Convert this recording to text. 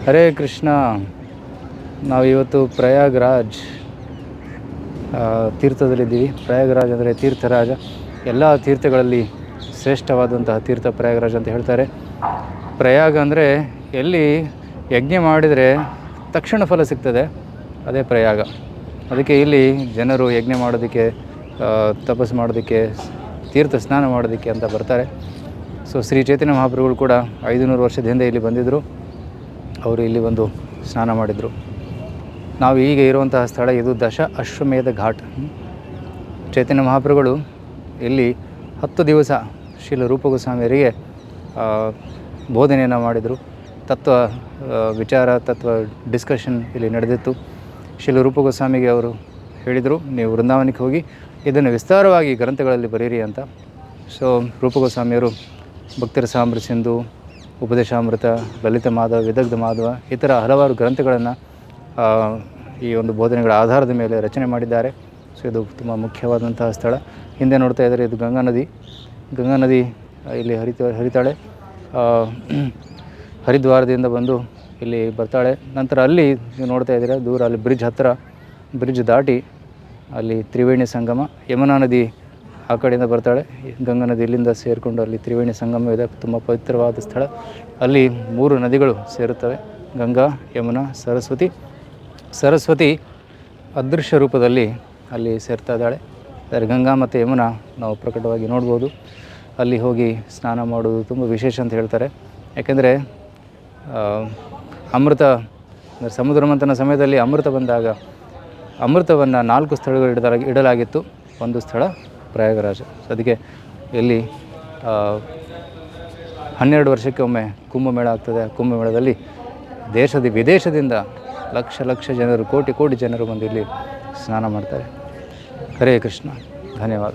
ಹರೇ ಕೃಷ್ಣ. ನಾವಿವತ್ತು ಪ್ರಯಾಗ್ರಾಜ್ ತೀರ್ಥದಲ್ಲಿದ್ದೀವಿ. ಪ್ರಯಾಗ್ರಾಜ್ ಅಂದರೆ ತೀರ್ಥರಾಜ. ಎಲ್ಲ ತೀರ್ಥಗಳಲ್ಲಿ ಶ್ರೇಷ್ಠವಾದಂತಹ ತೀರ್ಥ ಪ್ರಯಾಗ್ರಾಜ್ ಅಂತ ಹೇಳ್ತಾರೆ. ಪ್ರಯಾಗ ಅಂದರೆ ಎಲ್ಲಿ ಯಜ್ಞ ಮಾಡಿದರೆ ತಕ್ಷಣ ಫಲ ಸಿಗ್ತದೆ, ಅದೇ ಪ್ರಯಾಗ. ಅದಕ್ಕೆ ಇಲ್ಲಿ ಜನರು ಯಜ್ಞ ಮಾಡೋದಕ್ಕೆ, ತಪಸ್ಸು ಮಾಡೋದಕ್ಕೆ, ತೀರ್ಥ ಸ್ನಾನ ಮಾಡೋದಕ್ಕೆ ಅಂತ ಬರ್ತಾರೆ. ಸೊ ಶ್ರೀ ಚೈತನ್ಯ ಮಹಾಪ್ರಭುಗಳು ಕೂಡ 500 ವರ್ಷದ ಹಿಂದೆ ಇಲ್ಲಿ ಬಂದಿದ್ದರು. ಅವರು ಇಲ್ಲಿ ಬಂದು ಸ್ನಾನ ಮಾಡಿದರು. ನಾವು ಈಗ ಇರುವಂತಹ ಸ್ಥಳ ಇದು ದಶ ಅಶ್ವಮೇಧ ಘಾಟ್. ಚೈತನ್ಯ ಮಹಾಪ್ರಭುಗಳು ಇಲ್ಲಿ 10 ದಿವಸ ಶ್ರೀಲ ರೂಪ ಗೋಸ್ವಾಮಿಯರಿಗೆ ಬೋಧನೆಯನ್ನು ಮಾಡಿದರು. ತತ್ವ ವಿಚಾರ, ತತ್ವ ಡಿಸ್ಕಷನ್ ಇಲ್ಲಿ ನಡೆದಿತ್ತು. ಶ್ರೀಲ ರೂಪ ಗೋಸ್ವಾಮಿಗೆ ಅವರು ಹೇಳಿದರು, ನೀವು ವೃಂದಾವನಕ್ಕೆ ಹೋಗಿ ಇದನ್ನು ವಿಸ್ತಾರವಾಗಿ ಗ್ರಂಥಗಳಲ್ಲಿ ಬರೀರಿ ಅಂತ. ಸೊ ರೂಪ ಗೋಸ್ವಾಮಿಯವರು ಭಕ್ತಿರಸಾಮೃತ ಸಿಂಧು, ಉಪದೇಶಾಮೃತ, ಲಲಿತ ಮಾಧವ, ವಿದಗ್ಧ ಮಾಧವ, ಈ ಥರ ಹಲವಾರು ಗ್ರಂಥಗಳನ್ನು ಈ ಒಂದು ಬೋಧನೆಗಳ ಆಧಾರದ ಮೇಲೆ ರಚನೆ ಮಾಡಿದ್ದಾರೆ. ಸೊ ಇದು ತುಂಬ ಮುಖ್ಯವಾದಂತಹ ಸ್ಥಳ. ಹಿಂದೆ ನೋಡ್ತಾ ಇದ್ದರೆ ಇದು ಗಂಗಾ ನದಿ. ಗಂಗಾ ನದಿ ಇಲ್ಲಿ ಹರಿತಾಳೆ. ಹರಿದ್ವಾರದಿಂದ ಬಂದು ಇಲ್ಲಿ ಬರ್ತಾಳೆ. ನಂತರ ಅಲ್ಲಿ ನೀವು ನೋಡ್ತಾ ಇದ್ದೀರಾ ದೂರ, ಅಲ್ಲಿ ಬ್ರಿಡ್ಜ್ ಹತ್ತಿರ, ಬ್ರಿಡ್ಜ್ ದಾಟಿ ಅಲ್ಲಿ ತ್ರಿವೇಣಿ ಸಂಗಮ. ಯಮುನಾ ನದಿ ಆ ಕಡೆಯಿಂದ ಬರ್ತಾಳೆ, ಗಂಗಾ ನದಿ ಇಲ್ಲಿಂದ ಸೇರಿಕೊಂಡು ಅಲ್ಲಿ ತ್ರಿವೇಣಿ ಸಂಗಮ ಇದೆ. ತುಂಬ ಪವಿತ್ರವಾದ ಸ್ಥಳ. ಅಲ್ಲಿ 3 ನದಿಗಳು ಸೇರುತ್ತವೆ, ಗಂಗಾ, ಯಮುನಾ, ಸರಸ್ವತಿ. ಸರಸ್ವತಿ ಅದೃಶ್ಯ ರೂಪದಲ್ಲಿ ಅಲ್ಲಿ ಸೇರ್ತಾ ಇದ್ದಾಳೆ. ಆದರೆ ಗಂಗಾ ಮತ್ತು ಯಮುನಾ ನಾವು ಪ್ರಕಟವಾಗಿ ನೋಡ್ಬೋದು. ಅಲ್ಲಿ ಹೋಗಿ ಸ್ನಾನ ಮಾಡೋದು ತುಂಬ ವಿಶೇಷ ಅಂತ ಹೇಳ್ತಾರೆ. ಯಾಕೆಂದರೆ ಅಮೃತ, ಸಮುದ್ರ ಮಂಥನ ಸಮಯದಲ್ಲಿ ಅಮೃತ ಬಂದಾಗ ಅಮೃತವನ್ನು 4 ಸ್ಥಳಗಳು ಇಡಲಾಗಿತ್ತು. ಒಂದು ಸ್ಥಳ ಪ್ರಯಾಗರಾಜ. ಅದಕ್ಕೆ ಇಲ್ಲಿ 12 ವರ್ಷಕ್ಕೆ ಒಮ್ಮೆ ಕುಂಭಮೇಳ ಆಗ್ತದೆ. ಕುಂಭಮೇಳದಲ್ಲಿ ವಿದೇಶದಿಂದ ಲಕ್ಷ ಜನರು, ಕೋಟಿ ಜನರು ಬಂದು ಇಲ್ಲಿ ಸ್ನಾನ ಮಾಡ್ತಾರೆ. ಹರೇ ಕೃಷ್ಣ. ಧನ್ಯವಾದ.